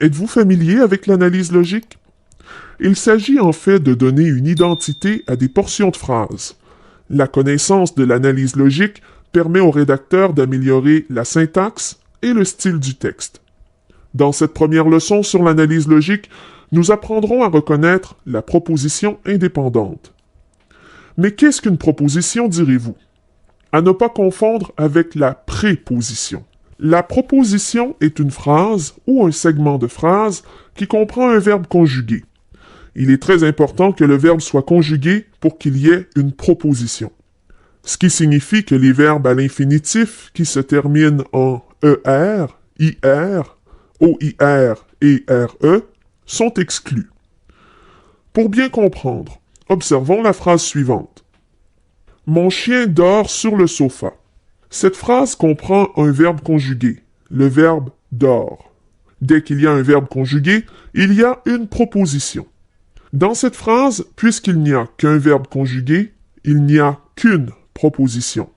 Êtes-vous familier avec l'analyse logique? Il s'agit en fait de donner une identité à des portions de phrases. La connaissance de l'analyse logique permet au rédacteur d'améliorer la syntaxe et le style du texte. Dans cette première leçon sur l'analyse logique, nous apprendrons à reconnaître la proposition indépendante. Mais qu'est-ce qu'une proposition, direz-vous? À ne pas confondre avec la préposition. La proposition est une phrase ou un segment de phrase qui comprend un verbe conjugué. Il est très important que le verbe soit conjugué pour qu'il y ait une proposition. Ce qui signifie que les verbes à l'infinitif qui se terminent en ER, IR, OIR et RE sont exclus. Pour bien comprendre, observons la phrase suivante. Mon chien dort sur le sofa. Cette phrase comprend un verbe conjugué, le verbe dort. Dès qu'il y a un verbe conjugué, il y a une proposition. Dans cette phrase, puisqu'il n'y a qu'un verbe conjugué, il n'y a qu'une proposition.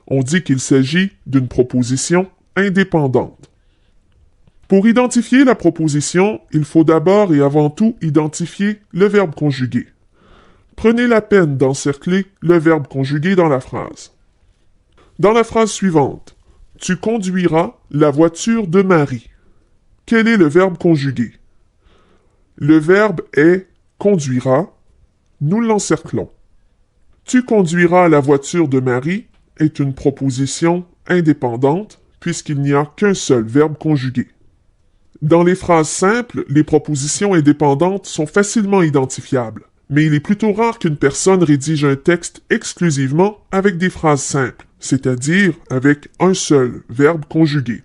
On dit qu'il s'agit d'une proposition indépendante. Pour identifier la proposition, il faut d'abord et avant tout identifier le verbe conjugué. Prenez la peine d'encercler le verbe conjugué dans la phrase. Dans la phrase suivante, tu conduiras la voiture de Marie. Quel est le verbe conjugué? Le verbe est conduira. Nous l'encerclons. Tu conduiras la voiture de Marie est une proposition indépendante puisqu'il n'y a qu'un seul verbe conjugué. Dans les phrases simples, les propositions indépendantes sont facilement identifiables, mais il est plutôt rare qu'une personne rédige un texte exclusivement avec des phrases simples, c'est-à-dire avec un seul verbe conjugué.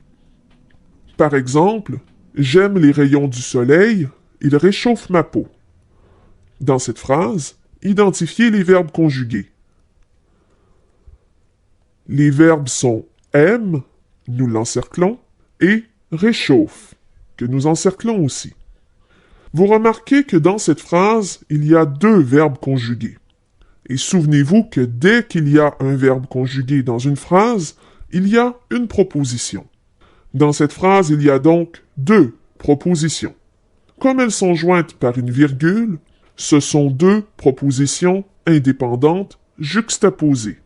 Par exemple, j'aime les rayons du soleil, ils réchauffent ma peau. Dans cette phrase, identifiez les verbes conjugués. Les verbes sont aime, nous l'encerclons, et réchauffe, que nous encerclons aussi. Vous remarquez que dans cette phrase, il y a deux verbes conjugués. Et souvenez-vous que dès qu'il y a un verbe conjugué dans une phrase, il y a une proposition. Dans cette phrase, il y a donc deux propositions. Comme elles sont jointes par une virgule, ce sont deux propositions indépendantes juxtaposées.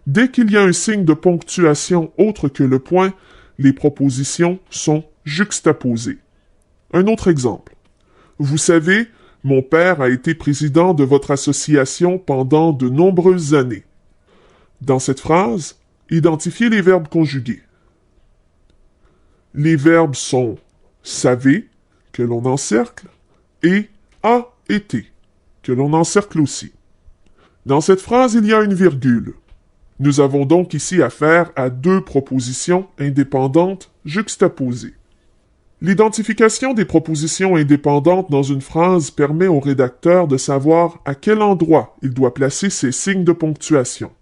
Dès qu'il y a un signe de ponctuation autre que le point, les propositions sont juxtaposées. Un autre exemple. Vous savez, mon père a été président de votre association pendant de nombreuses années. Dans cette phrase, identifiez les verbes conjugués. Les verbes sont savez, que l'on encercle, et a été, que l'on encercle aussi. Dans cette phrase, il y a une virgule. Nous avons donc ici affaire à deux propositions indépendantes juxtaposées. L'identification des propositions indépendantes dans une phrase permet au rédacteur de savoir à quel endroit il doit placer ses signes de ponctuation.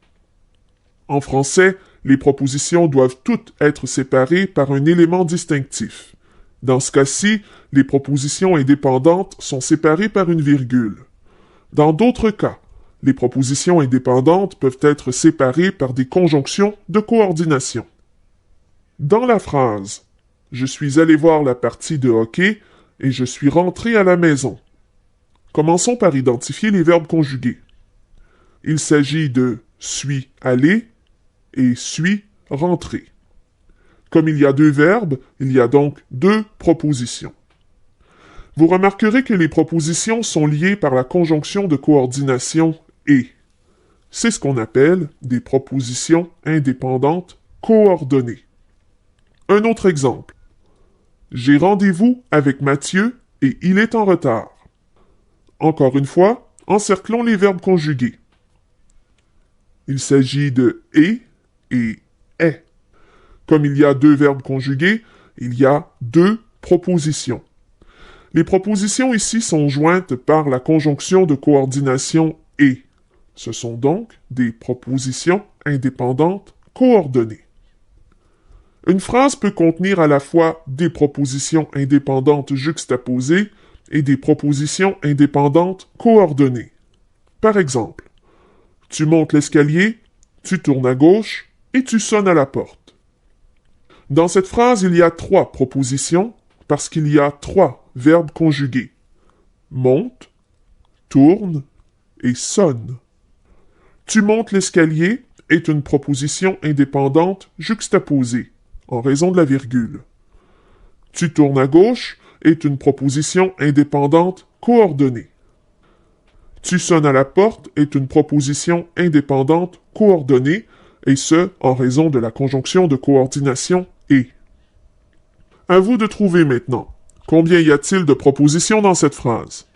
En français, les propositions doivent toutes être séparées par un élément distinctif. Dans ce cas-ci, les propositions indépendantes sont séparées par une virgule. Dans d'autres cas, les propositions indépendantes peuvent être séparées par des conjonctions de coordination. Dans la phrase « Je suis allé voir la partie de hockey et je suis rentré à la maison », commençons par identifier les verbes conjugués. Il s'agit de « suis allé » et « suis rentré ». Comme il y a deux verbes, il y a donc deux propositions. Vous remarquerez que les propositions sont liées par la conjonction de coordination « et ». C'est ce qu'on appelle des propositions indépendantes coordonnées. Un autre exemple. J'ai rendez-vous avec Mathieu et il est en retard. Encore une fois, encerclons les verbes conjugués. Il s'agit de « et » et « est ». Comme il y a deux verbes conjugués, il y a deux propositions. Les propositions ici sont jointes par la conjonction de coordination « et ». Ce sont donc des propositions indépendantes coordonnées. Une phrase peut contenir à la fois des propositions indépendantes juxtaposées et des propositions indépendantes coordonnées. Par exemple, tu montes l'escalier, tu tournes à gauche et tu sonnes à la porte. Dans cette phrase, il y a trois propositions, parce qu'il y a 3 verbes conjugués. Monte, tourne et sonne. Tu montes l'escalier est une proposition indépendante juxtaposée, en raison de la virgule. Tu tournes à gauche est une proposition indépendante coordonnée. Tu sonnes à la porte est une proposition indépendante coordonnée, et ce, en raison de la conjonction de coordination et. À vous de trouver maintenant. Combien y a-t-il de propositions dans cette phrase?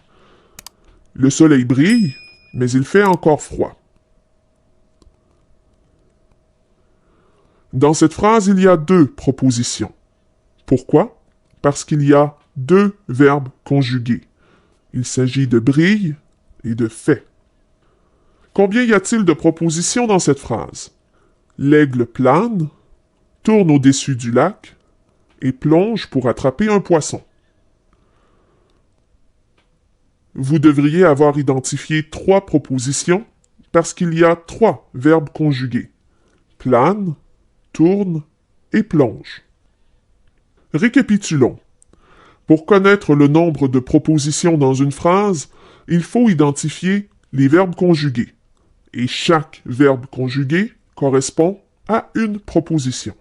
Le soleil brille, mais il fait encore froid. Dans cette phrase, il y a 2 propositions. Pourquoi? Parce qu'il y a 2 verbes conjugués. Il s'agit de brille et de fait. Combien y a-t-il de propositions dans cette phrase? L'aigle plane, tourne au-dessus du lac et plonge pour attraper un poisson. Vous devriez avoir identifié 3 propositions parce qu'il y a 3 verbes conjugués. Plane, tourne et plonge. Récapitulons. Pour connaître le nombre de propositions dans une phrase, il faut identifier les verbes conjugués. Et chaque verbe conjugué correspond à une proposition.